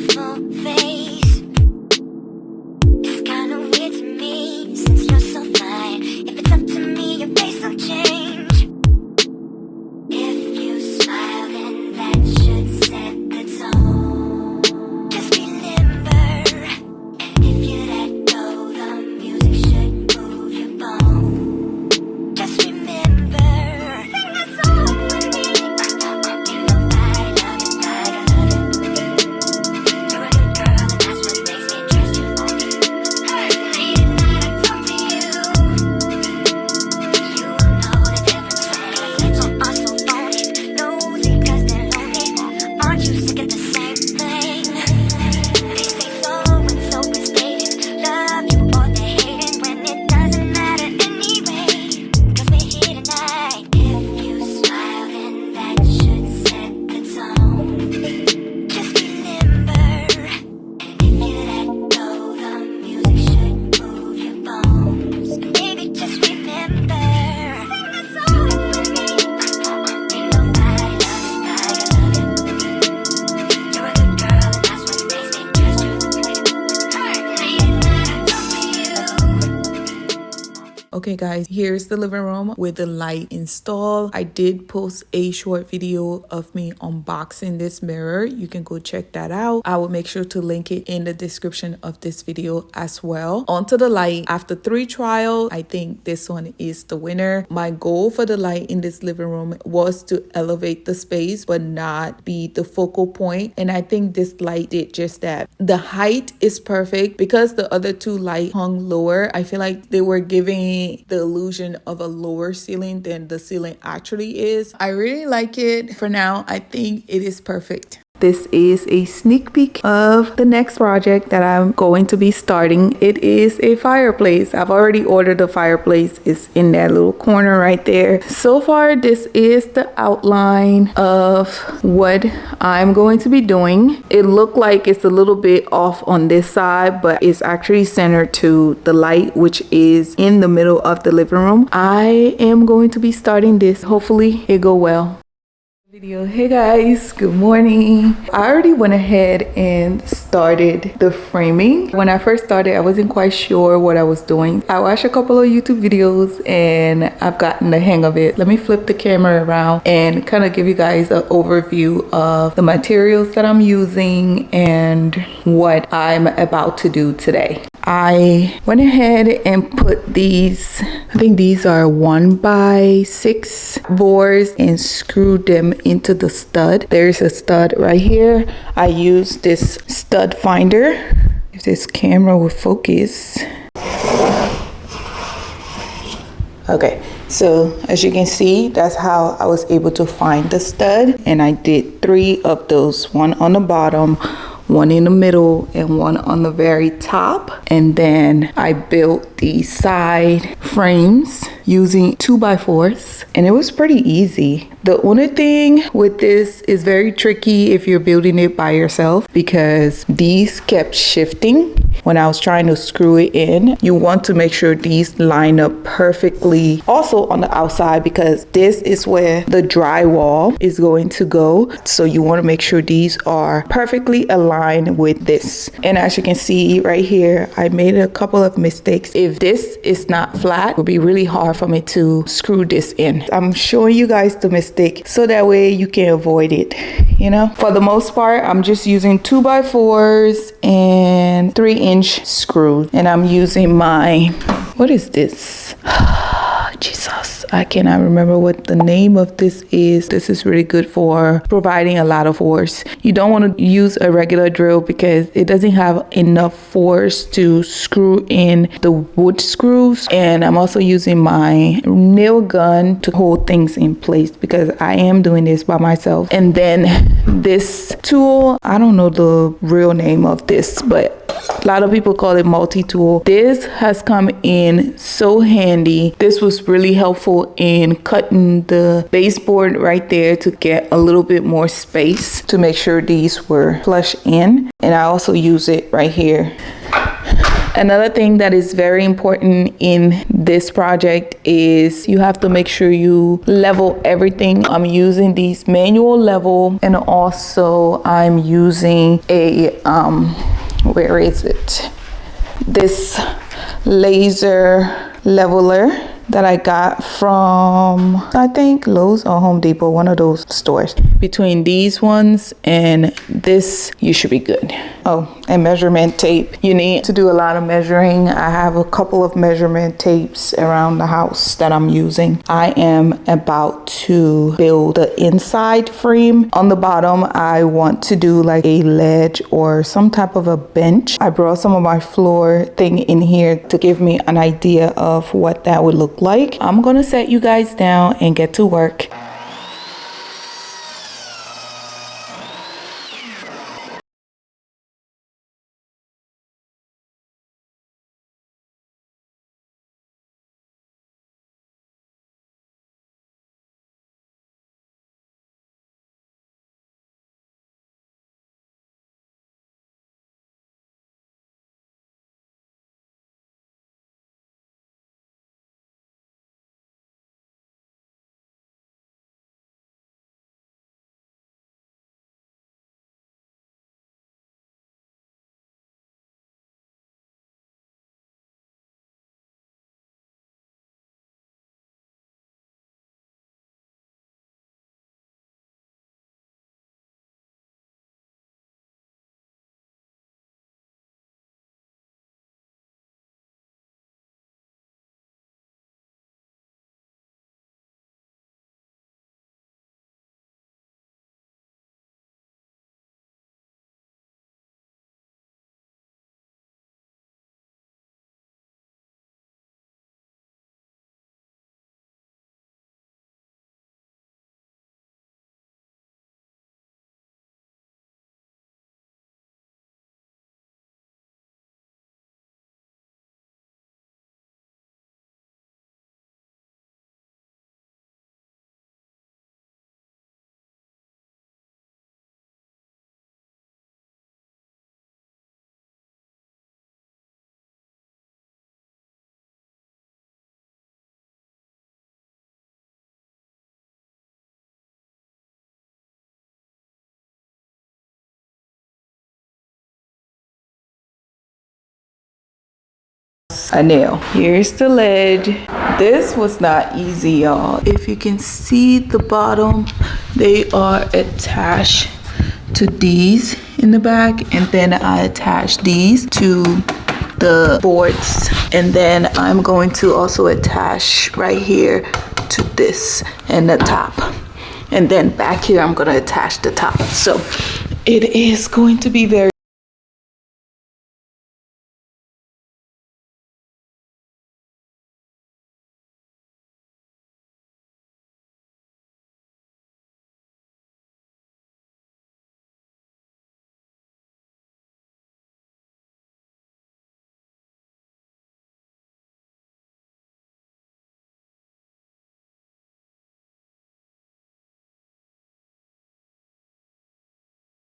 beautiful face. It's kinda weird to me since you're so fine. If it's up to me, your face will change. If you smile, then that should set the tone. Just remember, and if you let go, the music should move your bones. Just remember, sing that song with me. You know I love it, I love it. You're a good girl, and that's what makes me trust you more. Late at night I talk to you. You know the difference. People are so phony, nosy 'cause they're lonely. Aren't you sick of the same thing? They say so and so is dating, love you or they hating, when it doesn't matter anyway. 'Cause we're here tonight. If you smile, then that should set the tone. Just remember, and if you let go, the music should move your bones. And baby, just remember, sing that song with me. You know I love it, I love it. You're a good girl, and that's what makes me trust you. Late at night I talk to you. Okay guys, here's the living room with the light installed. I did post a short video of me unboxing this mirror. You can go check that out. I will make sure to link it in the description of this video as well. Onto the light. After 3 trials, I think this one is the winner. My goal for the light in this living room was to elevate the space but not be the focal point, and I think this light did just that. The height is perfect because the other 2 lights hung lower. I feel like they were giving the illusion of a lower ceiling than the ceiling actually is. I really like it. For now, I think it is perfect. This is a sneak peek of the next project that I'm going to be starting. It is a fireplace. I've already ordered the fireplace. It's in that little corner right there. So far, this is the outline of what I'm going to be doing. It looked like it's a little bit off on this side, but it's actually centered to the light, which is in the middle of the living room. I am going to be starting this. Hopefully it go well. Video. Hey guys, good morning. I already went ahead and started the framing. When I first started, I wasn't quite sure what I was doing. I watched a couple of YouTube videos and I've gotten the hang of it. Let me flip the camera around and kind of give you guys an overview of the materials that I'm using and what I'm about to do today. I went ahead and put these, I think these are 1x6 boards, and screwed them into the stud. There's a stud right here. I use this stud finder. If this camera will focus. Okay, so as you can see, that's how I was able to find the stud, and I did 3 of those, one on the bottom, one in the middle, and one on the very top. And then I built the side frames using 2x4s, and it was pretty easy. The only thing with this is very tricky if you're building it by yourself, because these kept shifting when I was trying to screw it in. You want to make sure these line up perfectly also on the outside, because this is where the drywall is going to go. So you want to make sure these are perfectly aligned with this. And as you can see right here, I made a couple of mistakes. If this is not flat, it will be really hard for me to screw this in. I'm showing you guys the mistake so that way you can avoid it. You know, for the most part, I'm just using 2x4s and 3-inch screws, and I'm using my, what is this? Jesus, I cannot remember what the name of this is. This is really good for providing a lot of force. You don't want to use a regular drill because it doesn't have enough force to screw in the wood screws. And I'm also using my nail gun to hold things in place because I am doing this by myself. And then this tool, I don't know the real name of this, but a lot of people call it multi-tool. This has come in so handy. This was really helpful in cutting the baseboard right there to get a little bit more space to make sure these were flush in. And I also use it right here Another thing that is very important in this project is you have to make sure you level everything. I'm using these manual level, and also I'm using a where is it? This laser leveler that I got from, I think, Lowe's or Home Depot, one of those stores. Between these ones and this, you should be good. Oh, and measurement tape. You need to do a lot of measuring. I have a couple of measurement tapes around the house that I'm using. I am about to build the inside frame. On the bottom, I want to do like a ledge or some type of a bench. I brought some of my floor thing in here to give me an idea of what that would look like. I'm gonna set you guys down and get to work. A nail. Here's the ledge. This was not easy, y'all. If you can see the bottom, they are attached to these in the back, and then I attach these to the boards, and then I'm going to also attach right here to this and the top, and then back here I'm going to attach the top. So it is going to be very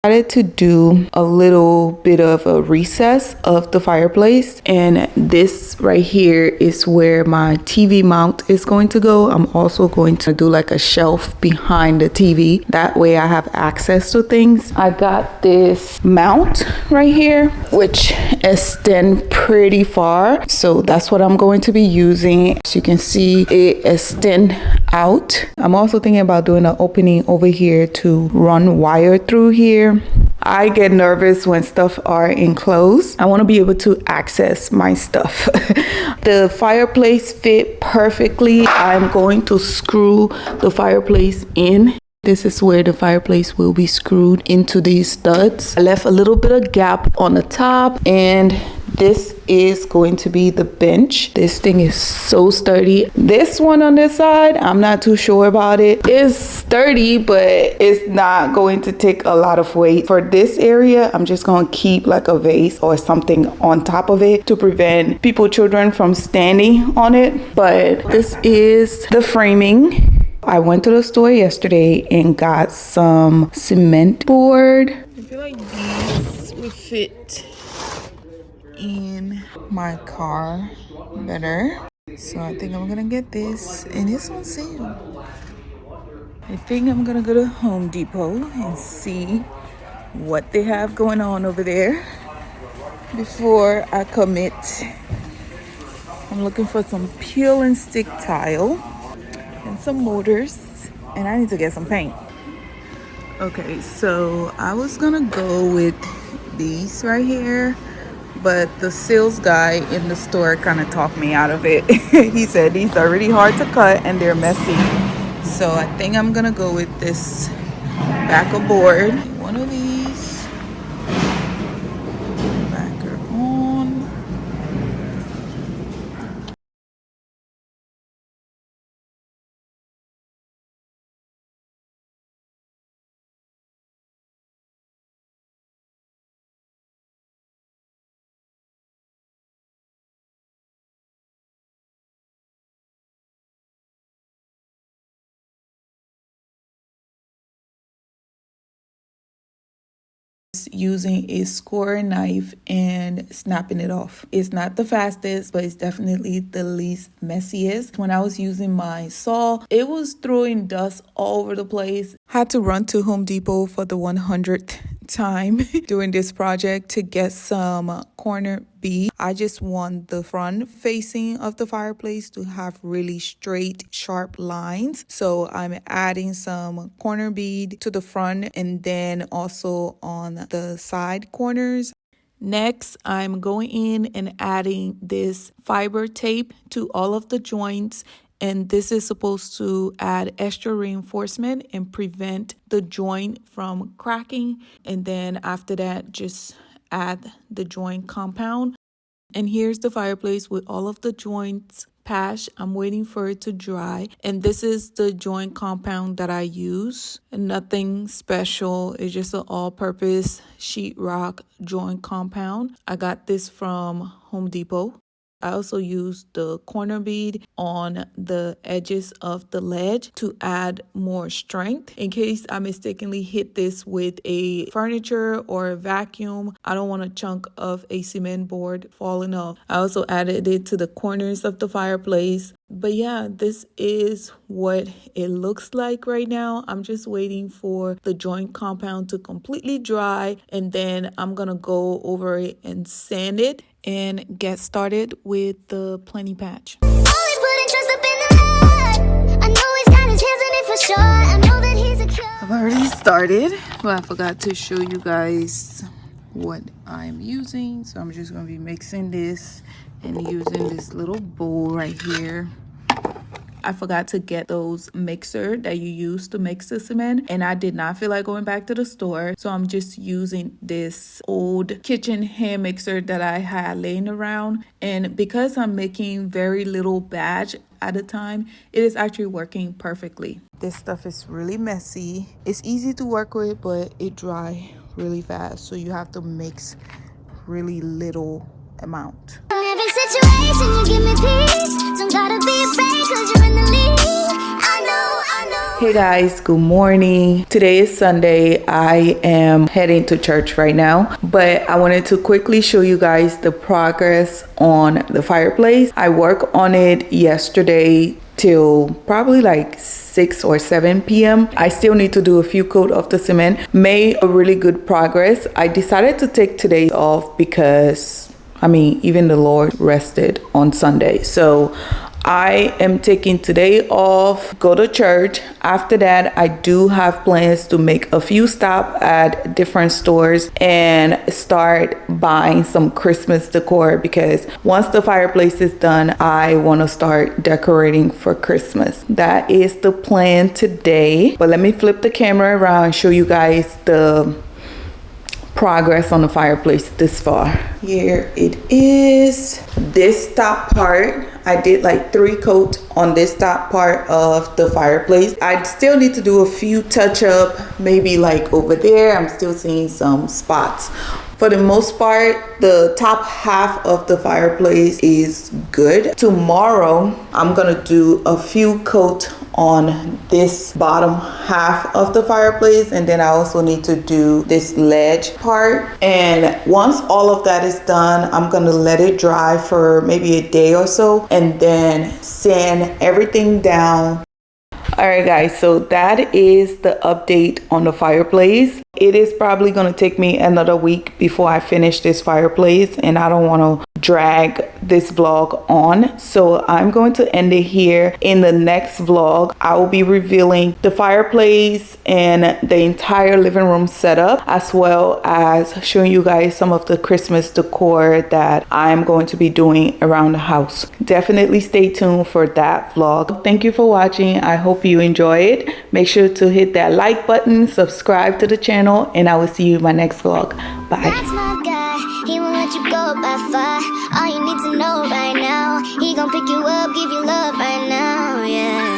decided to do a little bit of a recess of the fireplace, and this right here is where my TV mount is going to go. I'm also going to do like a shelf behind the TV, that way I have access to things. I got this mount right here which extend pretty far, so that's what I'm going to be using. As you can see, it extend out. I'm also thinking about doing an opening over here to run wire through here. I get nervous when stuff are enclosed. I want to be able to access my stuff. The fireplace fit perfectly. I'm going to screw the fireplace in. This is where the fireplace will be screwed into these studs. I left a little bit of gap on the top, and this is going to be the bench. This thing is so sturdy. This one on this side, I'm not too sure about it. It's sturdy, but it's not going to take a lot of weight. For this area, I'm just going to keep like a vase or something on top of it to prevent children from standing on it. But this is the framing. I went to the store yesterday and got some cement board. I feel like these would fit in my car better. So I think I'm gonna get this, and it's on sale. I think I'm gonna go to Home Depot and see what they have going on over there before I commit. I'm looking for some peel and stick tile and some mortars, and I need to get some paint. Okay, so I was gonna go with these right here, but the sales guy in the store kind of talked me out of it. He said these are really hard to cut and they're messy. So I think I'm gonna go with this backer board. One of these, backer on. Using a square knife and snapping it off. It's not the fastest, but it's definitely the least messiest. When I was using my saw, it was throwing dust all over the place. Had to run to Home Depot for the 100th time doing this project to get some corner bead. I just want the front facing of the fireplace to have really straight, sharp lines. So I'm adding some corner bead to the front and then also on the side corners. Next, I'm going in and adding this fiber tape to all of the joints. And this is supposed to add extra reinforcement and prevent the joint from cracking. And then after that, just add the joint compound. And here's the fireplace with all of the joints patched. I'm waiting for it to dry. And this is the joint compound that I use. And nothing special. It's just an all-purpose sheetrock joint compound. I got this from Home Depot. I also used the corner bead on the edges of the ledge to add more strength. In case I mistakenly hit this with a furniture or a vacuum, I don't want a chunk of a cement board falling off. I also added it to the corners of the fireplace. But yeah, this is what it looks like right now. I'm just waiting for the joint compound to completely dry, and then I'm gonna go over it and sand it and get started with the plenty patch. I've already started, but I forgot to show you guys what I'm using. So I'm just gonna be mixing this and using this little bowl right here. I forgot to get those mixer that you use to mix the cement, and I did not feel like going back to the store, so I'm just using this old kitchen hand mixer that I had laying around. And because I'm making very little batch at a time, it is actually working perfectly. This stuff is really messy. It's easy to work with, but it dries really fast, so you have to mix really little amount. Every situation you give me peace. Don't gotta be afraid 'cause you're in the lead. I know. Hey guys, good morning. Today is Sunday. I am heading to church right now, but I wanted to quickly show you guys the progress on the fireplace. I worked on it yesterday till probably like 6 or 7 p.m. I still need to do a few coat of the cement. Made a really good progress. I decided to take today off because even the Lord rested on Sunday. So I am taking today off, go to church. After that, I do have plans to make a few stops at different stores and start buying some Christmas decor, because once the fireplace is done, I want to start decorating for Christmas. That is the plan today. But let me flip the camera around and show you guys the progress on the fireplace this far. Here it is. This top part, I did like 3 coats on this top part of the fireplace. I still need to do a few touch up, maybe like over there. I'm still seeing some spots, For the most part, the top half of the fireplace is good. Tomorrow, I'm gonna do a few coats on this bottom half of the fireplace, and then I also need to do this ledge part. And once all of that is done, I'm gonna let it dry for maybe a day or so and then sand everything down. All right guys, so that is the update on the fireplace. It is probably going to take me another week before I finish this fireplace, and I don't want to drag this vlog on, so I'm going to end it here. In the next vlog, I will be revealing the fireplace and the entire living room setup, as well as showing you guys some of the Christmas decor that I'm going to be doing around the house. Definitely stay tuned for that vlog. Thank you for watching. I hope you enjoy it. Make sure to hit that like button, subscribe to the channel, and I will see you in my next vlog. Bye. That's my guy, he won't let you go by far. All you need to know right now, he gon' pick you up, give you love right now, yeah.